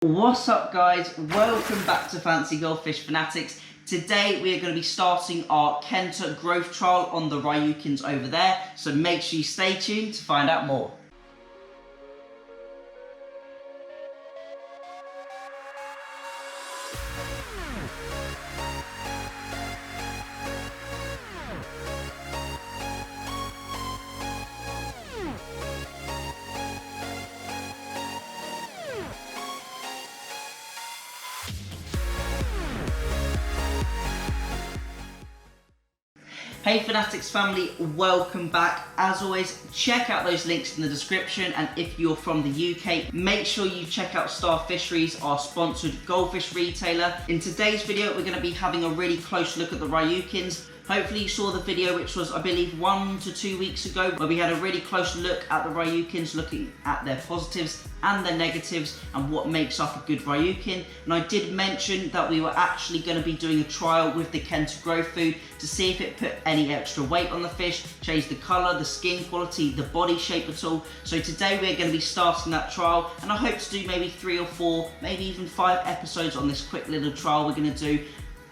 What's up guys, welcome back to Fancy Goldfish Fanatics. Today we are going to be starting our KENTA growth trial on the Ryukins over there, so make sure you stay tuned to find out more. Hey Fanatics family, welcome back. As always, check out those links in the description, and if you're from the UK, make sure you check out Star Fisheries, our sponsored goldfish retailer. In today's video, we're going to be having a really close look at the Ryukins. Hopefully you saw the video, which was, I believe, 1 to 2 weeks ago, where we had a really close look at the Ryukins, looking at their positives and their negatives and what makes up a good Ryukin. And I did mention that we were actually going to be doing a trial with the KENTA growth food to see if it put any extra weight on the fish, changed the colour, the skin quality, the body shape at all. So today we're going to be starting that trial, and I hope to do maybe 3 or 4, maybe even 5 episodes on this quick little trial we're going to do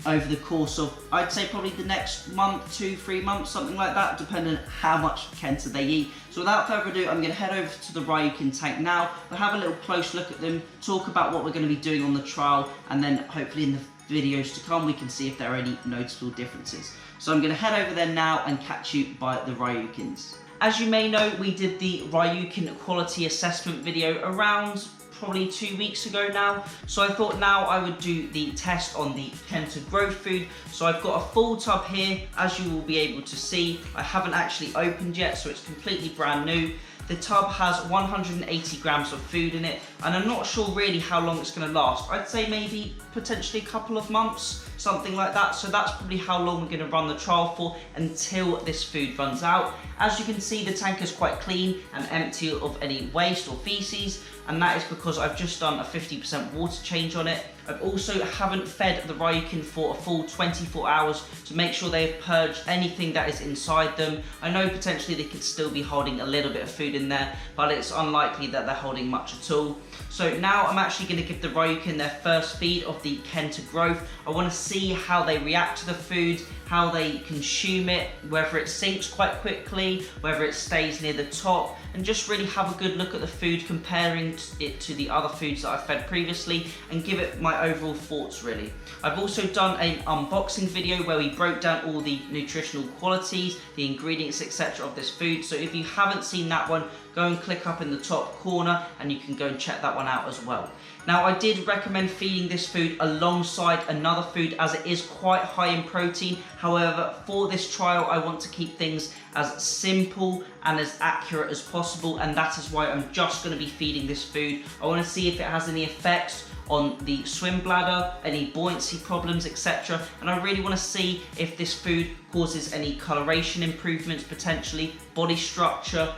over the course of, I'd say, probably the next month, 2-3 months, something like that, depending on how much KENTA they eat. So without further ado, I'm going to head over to the Ryukin tank now. We'll have a little close look at them, talk about what we're going to be doing on the trial, and then hopefully in the videos to come we can see if there are any noticeable differences. So I'm going to head over there now and catch you by the Ryukins. As you may know, we did the Ryukin quality assessment video around probably 2 weeks ago now, so I thought now I would do the test on the KENTA growth food. So I've got a full tub here, as you will be able to see. I haven't actually opened yet, so it's completely brand new. The tub has 180 grams of food in it, and I'm not sure really how long it's going to last. I'd say maybe potentially a couple of months, something like that. So that's probably how long we're going to run the trial for, until this food runs out. As you can see, the tank is quite clean and empty of any waste or feces, and that is because I've just done a 50% water change on it. I also haven't fed the Ryukin for a full 24 hours to make sure they've purged anything that is inside them. I know potentially they could still be holding a little bit of food in there, but it's unlikely that they're holding much at all. So now I'm actually going to give the Ryukin their first feed of the KENTA growth. I want to see how they react to the food, how they consume it, whether it sinks quite quickly, whether it stays near the top, and just really have a good look at the food, comparing it to the other foods that I've fed previously, and give it my overall thoughts really. I've also done an unboxing video where we broke down all the nutritional qualities, the ingredients, etc. of this food. So if you haven't seen that one, go and click up in the top corner and you can go and check that one out as well. Now, I did recommend feeding this food alongside another food, as it is quite high in protein. However, for this trial, I want to keep things as simple and as accurate as possible, and that is why I'm just going to be feeding this food. I want to see if it has any effects on the swim bladder, any buoyancy problems, etc. And I really want to see if this food causes any coloration improvements, potentially body structure.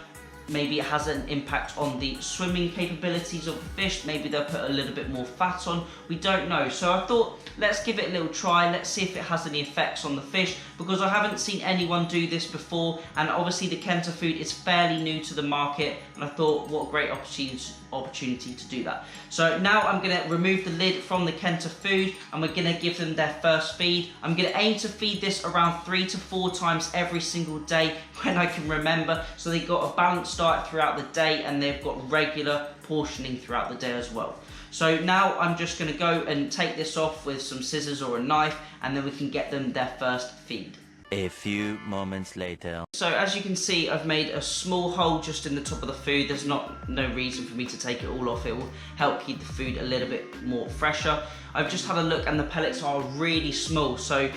Maybe it has an impact on the swimming capabilities of the fish. Maybe they'll put a little bit more fat on. We don't know. So I thought, let's give it a little try. Let's see if it has any effects on the fish, because I haven't seen anyone do this before. And obviously the KENTA food is fairly new to the market. And I thought, what a great opportunity to do that. So now I'm going to remove the lid from the KENTA food, and we're going to give them their first feed. I'm going to aim to feed this around 3 to 4 times every single day when I can remember. So they've got a balanced diet throughout the day, and they've got regular portioning throughout the day as well. So now I'm just going to go and take this off with some scissors or a knife, and then we can get them their first feed. A few moments later. So as you can see, I've made a small hole just in the top of the food. There's no reason for me to take it all off. It will help keep the food a little bit more fresher. I've just had a look, and the pellets are really small, so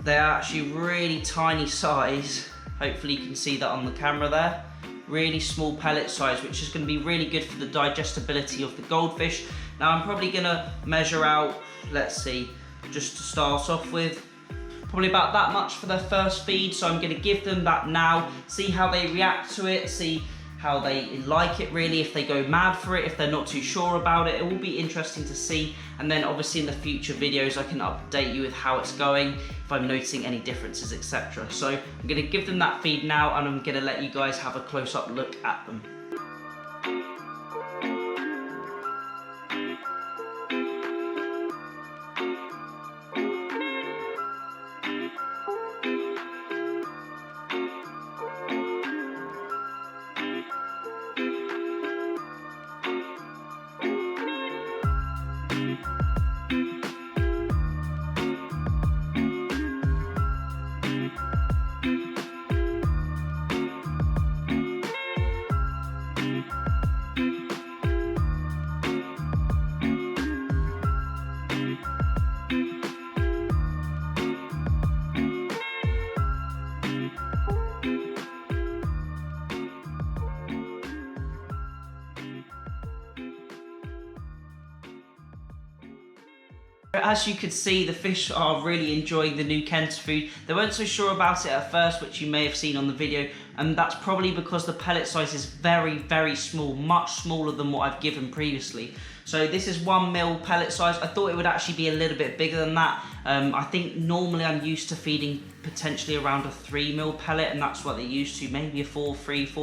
they're actually really tiny size. Hopefully you can see that on the camera there. Really small pellet size, which is going to be really good for the digestibility of the goldfish. Now I'm probably going to measure out, let's see, just to start off with, probably about that much for their first feed. So I'm going to give them that now, see how they react to it, see how they like it really, if they go mad for it, if they're not too sure about it. It will be interesting to see, and then obviously in the future videos I can update you with how it's going, if I'm noticing any differences, etc. So I'm going to give them that feed now, and I'm going to let you guys have a close-up look at them. As you could see, the fish are really enjoying the new Kenta food. They weren't so sure about it at first, which you may have seen on the video, and that's probably because the pellet size is very, very small, much smaller than what I've given previously. So this is 1 mil pellet size. I thought it would actually be a little bit bigger than that. I think normally I'm used to feeding potentially around a 3 mil pellet, and that's what they're used to, maybe a 4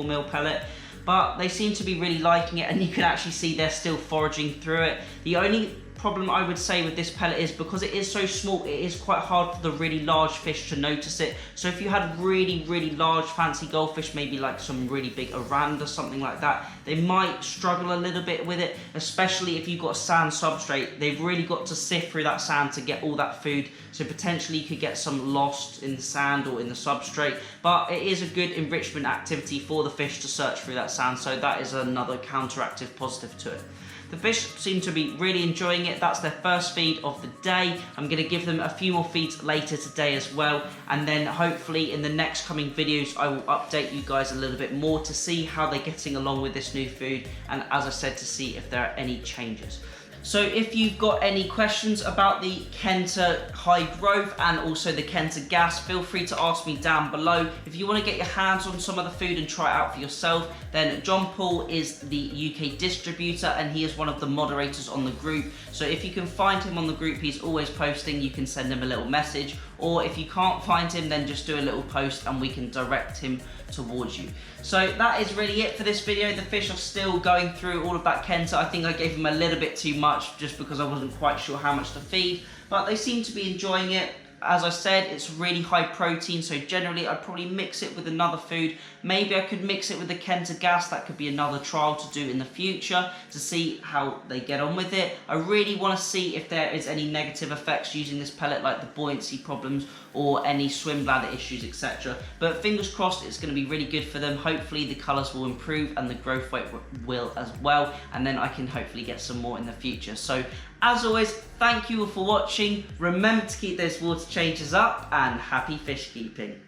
mil pellet. But they seem to be really liking it, and you can actually see they're still foraging through it. The only problem I would say with this pellet is because it is so small, it is quite hard for the really large fish to notice it. So if you had really, really large fancy goldfish, maybe like some really big orand or something like that, they might struggle a little bit with it, especially if you've got a sand substrate. They've really got to sift through that sand to get all that food, so potentially you could get some lost in the sand or in the substrate. But it is a good enrichment activity for the fish to search through that sand, so that is another counteractive positive to it. The fish seem to be really enjoying it. That's their first feed of the day. I'm going to give them a few more feeds later today as well, and then hopefully in the next coming videos I will update you guys a little bit more to see how they're getting along with this new food, and as I said, to see if there are any changes. So if you've got any questions about the Kenta High Growth and also the Kenta Gas, feel free to ask me down below. If you want to get your hands on some of the food and try it out for yourself, then John Paul is the UK distributor and he is one of the moderators on the group. So if you can find him on the group, he's always posting, you can send him a little message, or if you can't find him, then just do a little post and we can direct him towards you. So that is really it for this video. The fish are still going through all of that Kenta. I think I gave them a little bit too much just because I wasn't quite sure how much to feed, but they seem to be enjoying it. As I said, it's really high protein, so generally I'd probably mix it with another food. Maybe I could mix it with the Kenta Gas. That could be another trial to do in the future to see how they get on with it. I really want to see if there is any negative effects using this pellet, like the buoyancy problems or any swim bladder issues, etc. But fingers crossed it's going to be really good for them. Hopefully the colours will improve and the growth rate will as well, and then I can hopefully get some more in the future. So as always, thank you all for watching. Remember to keep those water changes up, and happy fish keeping.